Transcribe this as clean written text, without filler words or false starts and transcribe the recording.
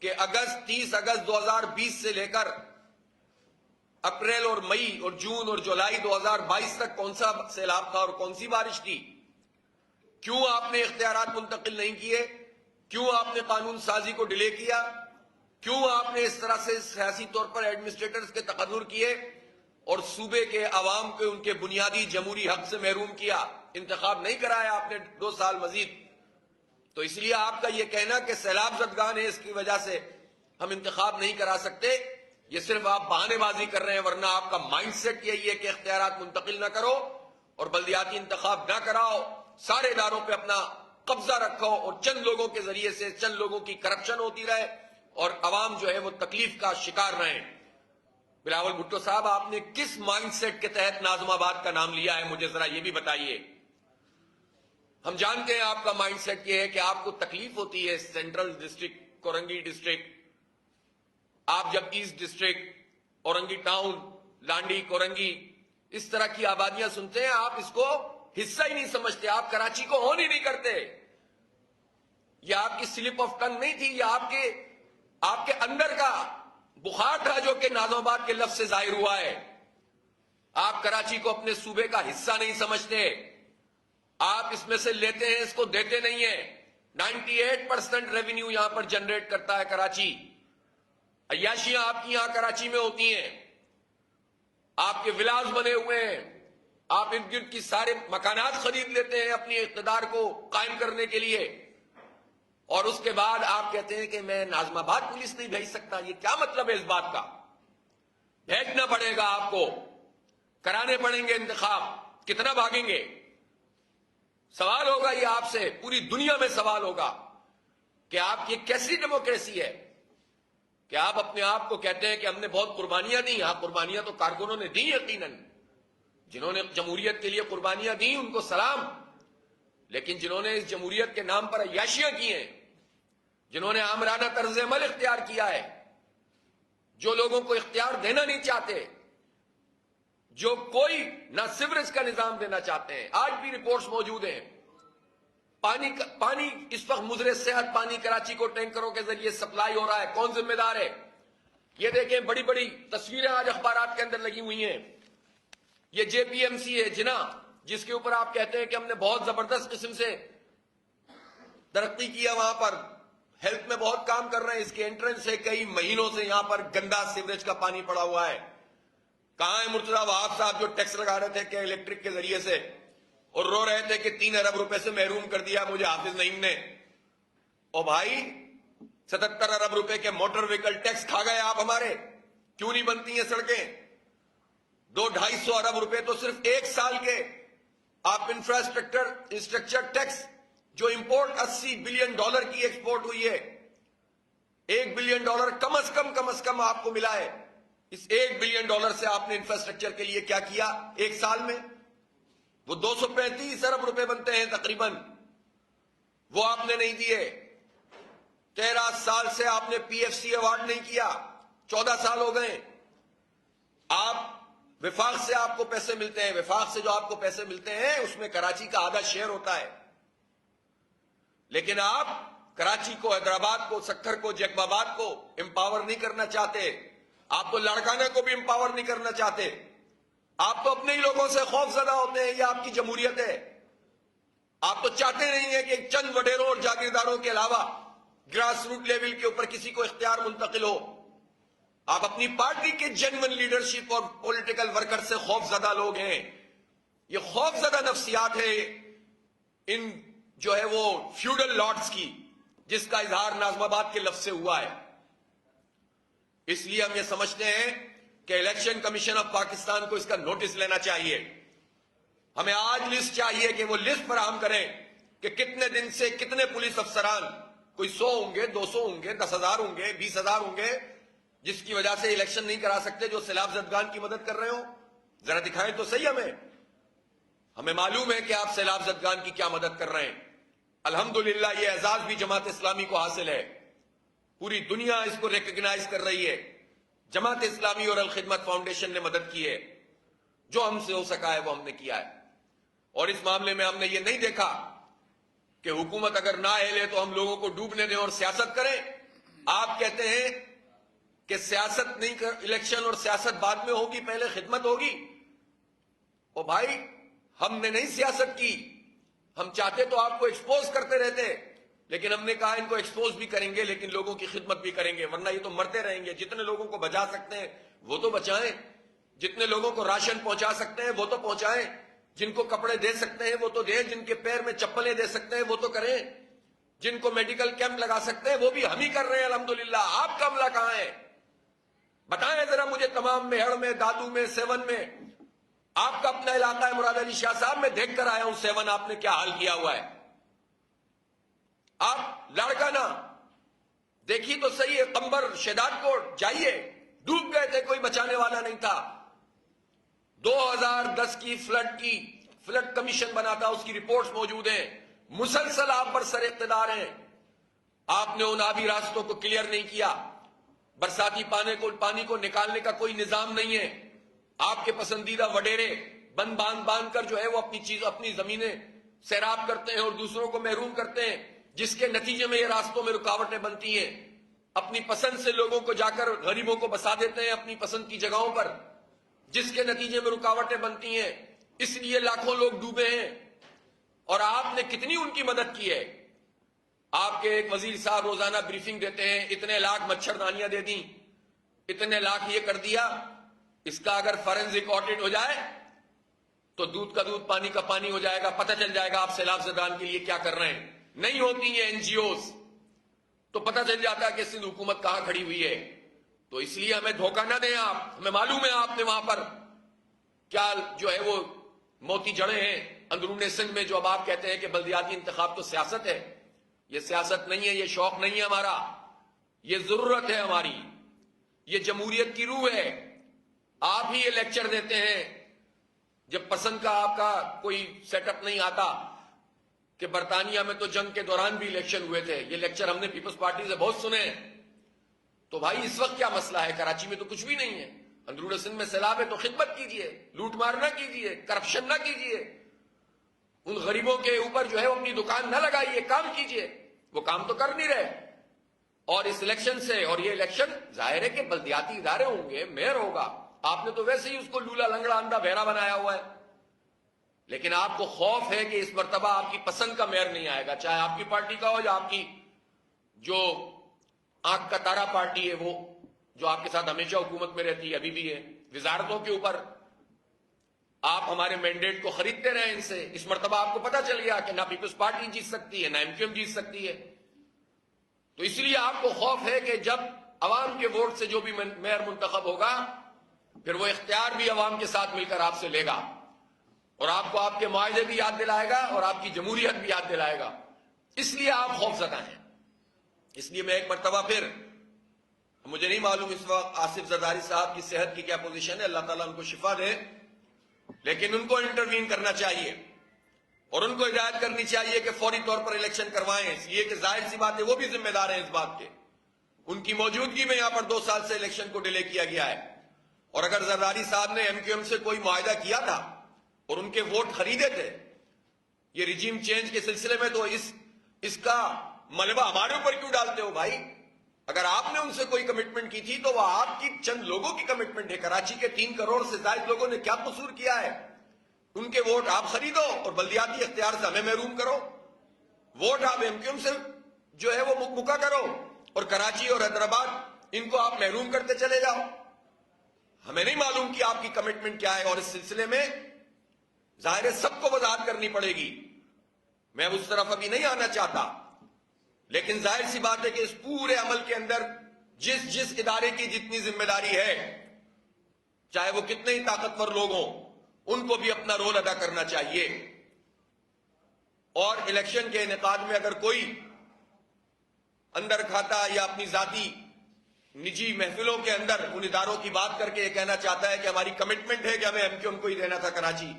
کہ 30 اگست 2020 سے لے کر اپریل اور مئی اور جون اور جولائی 2022 تک کون سا سیلاب تھا اور کون سی بارش تھی؟ کیوں آپ نے اختیارات منتقل نہیں کیے؟ کیوں آپ نے قانون سازی کو ڈیلے کیا؟ کیوں آپ نے اس طرح سے سیاسی طور پر ایڈمنسٹریٹرز کے تقرر کیے اور صوبے کے عوام کو ان کے بنیادی جمہوری حق سے محروم کیا؟ انتخاب نہیں کرایا آپ نے 2 سال مزید. تو اس لیے آپ کا یہ کہنا کہ سیلاب زدگان ہے اس کی وجہ سے ہم انتخاب نہیں کرا سکتے، یہ صرف آپ بہانے بازی کر رہے ہیں، ورنہ آپ کا مائنڈ سیٹ یہی ہے کہ اختیارات منتقل نہ کرو اور بلدیاتی انتخاب نہ کراؤ، سارے اداروں پہ اپنا قبضہ رکھو اور چند لوگوں کے ذریعے سے چند لوگوں کی کرپشن ہوتی رہے اور عوام جو ہے وہ تکلیف کا شکار رہیں. بلاول بھٹو صاحب، آپ نے کس مائنڈ سیٹ کے تحت ناظم آباد کا نام لیا ہے؟ مجھے ذرا یہ بھی بتائیے. ہم جانتے ہیں آپ کا مائنڈ سیٹ یہ ہے کہ آپ کو تکلیف ہوتی ہے سینٹرل ڈسٹرکٹ، کورنگی ڈسٹرکٹ، آپ جب east district, Orangi town, Landhi, Korangi اس طرح کی آبادیاں سنتے ہیں، آپ اس کو حصہ ہی نہیں سمجھتے، آپ کراچی کو ہون ہی نہیں کرتے. یہ آپ کی سلپ آف ٹنگ نہیں تھی، یہ آپ کے اندر کا بخار تھا جو کہ ناظم آباد کے لفظ سے ظاہر ہوا ہے. آپ کراچی کو اپنے صوبے کا حصہ نہیں سمجھتے، آپ اس میں سے لیتے ہیں، اس کو دیتے نہیں ہیں. 98% ریونیو یہاں پر جنریٹ کرتا ہے کراچی. عیاشیاں آپ کی یہاں کراچی میں ہوتی ہیں، آپ کے ولاز بنے ہوئے ہیں، آپ ارد گرد کی سارے مکانات خرید لیتے ہیں اپنی اقتدار کو قائم کرنے کے لیے، اور اس کے بعد آپ کہتے ہیں کہ میں ناظم آباد پولیس نہیں بھیج سکتا. یہ کیا مطلب ہے اس بات کا؟ بھیجنا پڑے گا آپ کو، کرانے پڑیں گے انتخاب. کتنا بھاگیں گے؟ سوال ہوگا یہ آپ سے، پوری دنیا میں سوال ہوگا کہ آپ کی کیسی ڈیموکریسی ہے کہ آپ اپنے آپ کو کہتے ہیں کہ ہم نے بہت قربانیاں دی. ہاں، قربانیاں تو کارکنوں نے دی یقیناً، جنہوں نے جمہوریت کے لیے قربانیاں دی ان کو سلام، لیکن جنہوں نے اس جمہوریت کے نام پر عیاشیاں کی ہیں، جنہوں نے آمرانہ طرز عمل اختیار کیا ہے، جو لوگوں کو اختیار دینا نہیں چاہتے، جو کوئی نہ سیوریج کا نظام دینا چاہتے ہیں. آج بھی رپورٹس موجود ہیں، پانی اس وقت مضر صحت پانی کراچی کو ٹینکروں کے ذریعے سپلائی ہو رہا ہے. کون ذمہ دار ہے؟ یہ دیکھیں، بڑی بڑی تصویریں آج اخبارات کے اندر لگی ہوئی ہیں. یہ جے پی ایم سی ہے جنا، جس کے اوپر آپ کہتے ہیں کہ ہم نے بہت زبردست قسم سے ترقی کیا، وہاں پر ہیلتھ میں بہت کام کر رہے ہیں. اس کے انٹرنس سے کئی مہینوں سے یہاں پر گندا سیوریج کا پانی پڑا ہوا ہے. کہاں ہے مرتضی وہاب صاحب جو ٹیکس لگا رہے تھے کہ الیکٹرک کے ذریعے سے اور رو رہے تھے کہ 3 ارب روپے سے محروم کر دیا مجھے حافظ نعیم نے؟ او بھائی، 77 ارب روپے کے موٹر وہیکل ٹیکس کھا گئے آپ ہمارے. کیوں نہیں بنتی ہیں سڑکیں؟ 200-250 ارب روپے تو صرف 1 سال کے آپ انفراسٹرکچر ٹیکس، جو امپورٹ $80 بلین کی ایکسپورٹ ہوئی ہے، $1 بلین کم از کم آپ کو ملا ہے. اس $1 بلین سے آپ نے انفراسٹرکچر کے لیے کیا کیا 1 سال میں؟ وہ 235 ارب روپے بنتے ہیں تقریباً، وہ آپ نے نہیں دیے. 13 سال سے آپ نے پی ایف سی ایوارڈ نہیں کیا، 14 سال ہو گئے. آپ وفاق سے آپ کو پیسے ملتے ہیں، وفاق سے جو آپ کو پیسے ملتے ہیں اس میں کراچی کا آدھا شیئر ہوتا ہے، لیکن آپ کراچی کو، حیدرآباد کو، سکھر کو، جیکب آباد کو امپاور نہیں کرنا چاہتے. آپ تو لاڑکانہ کو بھی امپاور نہیں کرنا چاہتے. آپ تو اپنے ہی لوگوں سے خوف زدہ ہوتے ہیں. یہ آپ کی جمہوریت ہے. آپ تو چاہتے نہیں ہیں کہ چند وڈیروں اور جاگیرداروں کے علاوہ گراس روٹ لیول کے اوپر کسی کو اختیار منتقل ہو. آپ اپنی پارٹی کے جینوئن لیڈرشپ اور پولیٹیکل ورکر سے خوف زدہ لوگ ہیں. یہ خوف زدہ نفسیات ہے ان جو ہے وہ فیوڈل لارڈز کی، جس کا اظہار ناظم آباد کے لفظ سے ہوا ہے. اس لیے ہم یہ سمجھتے ہیں کہ الیکشن کمیشن آف پاکستان کو اس کا نوٹس لینا چاہیے. ہمیں آج لسٹ چاہیے کہ وہ لسٹ فراہم کریں کہ کتنے دن سے کتنے پولیس افسران، کوئی 100 ہوں گے، 200 ہوں گے، 10,000 ہوں گے، 20,000 ہوں گے، جس کی وجہ سے الیکشن نہیں کرا سکتے، جو سیلاب زدگان کی مدد کر رہے ہوں. ذرا دکھائیں تو صحیح. ہمیں معلوم ہے کہ آپ سیلاب زدگان کی کیا مدد کر رہے ہیں. الحمدللہ یہ اعزاز بھی جماعت اسلامی کو حاصل ہے، پوری دنیا اس کو ریکگنائز کر رہی ہے. جماعت اسلامی اور الخدمت فاؤنڈیشن نے مدد کی ہے، جو ہم سے ہو سکا ہے وہ ہم نے کیا ہے. اور اس معاملے میں ہم نے یہ نہیں دیکھا کہ حکومت اگر نہ ہلے تو ہم لوگوں کو ڈوبنے دیں اور سیاست کریں. آپ کہتے ہیں کہ سیاست نہیں، الیکشن اور سیاست بعد میں ہوگی، پہلے خدمت ہوگی۔ او بھائی، ہم نے نہیں سیاست کی، ہم چاہتے تو آپ کو ایکسپوز کرتے رہتے، لیکن ہم نے کہا ان کو ایکسپوز بھی کریں گے لیکن لوگوں کی خدمت بھی کریں گے، ورنہ یہ تو مرتے رہیں گے۔ جتنے لوگوں کو بچا سکتے ہیں وہ تو بچائیں، جتنے لوگوں کو راشن پہنچا سکتے ہیں وہ تو پہنچائیں، جن کو کپڑے دے سکتے ہیں وہ تو دیں، جن کے پیر میں چپلیں دے سکتے ہیں وہ تو کریں، جن کو میڈیکل کیمپ لگا سکتے ہیں وہ بھی ہم ہی کر رہے ہیں الحمدللہ۔ آپ کا عملہ کہاں ہے؟ بتائیں ذرا مجھے، تمام میہڑ میں، دادو میں، سیون میں، آپ کا اپنا علاقہ ہے مراد علی شاہ صاحب، میں دیکھ کر آیا ہوں سیون آپ نے کیا حال کیا ہوا ہے۔ آپ لڑکا نا دیکھیے تو صحیح ہے، قمبر، شہداد کوٹ جائیے، ڈوب گئے تھے، کوئی بچانے والا نہیں تھا۔ 2010 کی فلڈ کمیشن بنا تھا، اس کی رپورٹس موجود ہیں، مسلسل آپ برسر اقتدار ہیں، آپ نے ان آبی راستوں کو کلیئر نہیں کیا، برساتی پانی کو نکالنے کا کوئی نظام نہیں ہے، آپ کے پسندیدہ وڈیرے باندھ کر جو ہے وہ اپنی زمینیں سیراب کرتے ہیں اور دوسروں کو محروم کرتے ہیں، جس کے نتیجے میں یہ راستوں میں رکاوٹیں بنتی ہیں، اپنی پسند سے لوگوں کو جا کر غریبوں کو بسا دیتے ہیں اپنی پسند کی جگہوں پر، جس کے نتیجے میں رکاوٹیں بنتی ہیں، اس لیے لاکھوں لوگ ڈوبے ہیں۔ اور آپ نے کتنی ان کی مدد کی ہے؟ آپ کے ایک وزیر صاحب روزانہ بریفنگ دیتے ہیں، اتنے لاکھ مچھردانیاں دے دیں، اتنے لاکھ یہ کر دیا۔ اس کا اگر فورینزک آڈٹ ہو جائے تو دودھ کا دودھ، پانی کا پانی ہو جائے گا، پتہ چل جائے گا آپ سیلاب زدگان کے لیے کیا کر رہے ہیں۔ نہیں ہوتی یہ این جی اوز تو پتہ چل جاتا ہے کہ سندھ حکومت کہاں کھڑی ہوئی ہے۔ تو اس لیے ہمیں دھوکہ نہ دیں آپ، ہمیں معلوم ہے آپ نے وہاں پر کیا جو ہے وہ موتی جڑے ہیں اندرون سندھ میں، جو اب آپ کہتے ہیں کہ بلدیاتی انتخاب تو سیاست ہے۔ یہ سیاست نہیں ہے، یہ شوق نہیں ہے ہمارا، یہ ضرورت ہے ہماری، یہ جمہوریت کی روح ہے۔ آپ ہی یہ لیکچر دیتے ہیں جب پسند کا آپ کا کوئی سیٹ اپ نہیں آتا کہ برطانیہ میں تو جنگ کے دوران بھی الیکشن ہوئے تھے، یہ لیکچر ہم نے پیپلز پارٹی سے بہت سنے ہیں۔ تو بھائی اس وقت کیا مسئلہ ہے؟ کراچی میں تو کچھ بھی نہیں ہے، اندرون سندھ میں سیلاب ہے تو خدمت کیجئے، لوٹ مار نہ کیجئے، کرپشن نہ کیجئے، ان غریبوں کے اوپر جو ہے وہ اپنی دکان نہ لگائیے، کام کیجئے۔ وہ کام تو کر نہیں رہے۔ اور اس الیکشن سے، اور یہ الیکشن ظاہر ہے کہ بلدیاتی ادارے ہوں گے، میئر ہوگا، آپ نے تو ویسے ہی اس کو لولا لنگڑا اندھا بہرا بنایا ہوا ہے، لیکن آپ کو خوف ہے کہ اس مرتبہ آپ کی پسند کا میئر نہیں آئے گا، چاہے آپ کی پارٹی کا ہو یا آپ کی جو آنکھ کا تارا پارٹی ہے، وہ جو آپ کے ساتھ ہمیشہ حکومت میں رہتی ہے، ابھی بھی ہے، وزارتوں کے اوپر آپ ہمارے مینڈیٹ کو خریدتے رہے ان سے۔ اس مرتبہ آپ کو پتا چل گیا کہ نہ پیپلز پارٹی جیت سکتی ہے، نہ ایم کیو ایم جیت سکتی ہے، تو اس لیے آپ کو خوف ہے کہ جب عوام کے ووٹ سے جو بھی میئر منتخب ہوگا پھر وہ اختیار بھی عوام کے ساتھ مل کر آپ سے لے گا، اور آپ کو آپ کے معاہدے بھی یاد دلائے گا اور آپ کی جمہوریت بھی یاد دلائے گا، اس لیے آپ خوف زدہ ہیں۔ اس لیے میں ایک مرتبہ پھر، مجھے نہیں معلوم اس وقت آصف زرداری صاحب کی صحت کی کیا پوزیشن ہے، اللہ تعالیٰ ان کو شفا دے، لیکن ان کو انٹروین کرنا چاہیے اور ان کو ہدایت کرنی چاہیے کہ فوری طور پر الیکشن کروائیں، اس لیے کہ ظاہر سی بات ہے وہ بھی ذمہ دار ہیں اس بات کے، ان کی موجودگی میں یہاں پر 2 سال سے الیکشن کو ڈیلے کیا گیا ہے۔ اور اگر زرداری صاحب نے ایم کیو ایم سے کوئی معاہدہ کیا تھا اور ان کے ووٹ خریدے تھے یہ رجیم چینج کے سلسلے میں، تو اس کا ملبہ ہمارے اوپر کیوں ڈالتے ہو بھائی؟ اگر آپ نے ان سے کوئی کمٹمنٹ کی تھی تو وہ آپ کی چند لوگوں کی کمٹمنٹ ہے، کراچی کے 3 کروڑ سے زائد لوگوں نے کیا قصور کیا ہے؟ ان کے ووٹ آپ خریدو اور بلدیاتی اختیار سے ہمیں محروم کرو، ووٹ آپ ایم کیو ایم سے جو ہے وہ مکمکا کرو اور کراچی اور حیدرآباد ان کو آپ محروم کرتے چلے جاؤ۔ ہمیں نہیں معلوم کہ آپ کی کمٹمنٹ کیا ہے، اور اس سلسلے میں ظاہر ہے سب کو وضاحت کرنی پڑے گی، میں اس طرف ابھی نہیں آنا چاہتا، لیکن ظاہر سی بات ہے کہ اس پورے عمل کے اندر جس ادارے کی جتنی ذمہ داری ہے، چاہے وہ کتنے ہی طاقتور لوگ ہوں، ان کو بھی اپنا رول ادا کرنا چاہیے۔ اور الیکشن کے انعقاد میں اگر کوئی اندر کھاتا یا اپنی ذاتی نجی محفلوں کے اندر ان اداروں کی بات کر کے یہ کہنا چاہتا ہے کہ ہماری کمٹمنٹ ہے کہ ہمیں ایم کیو ایم کو ہی دینا تھا کراچی،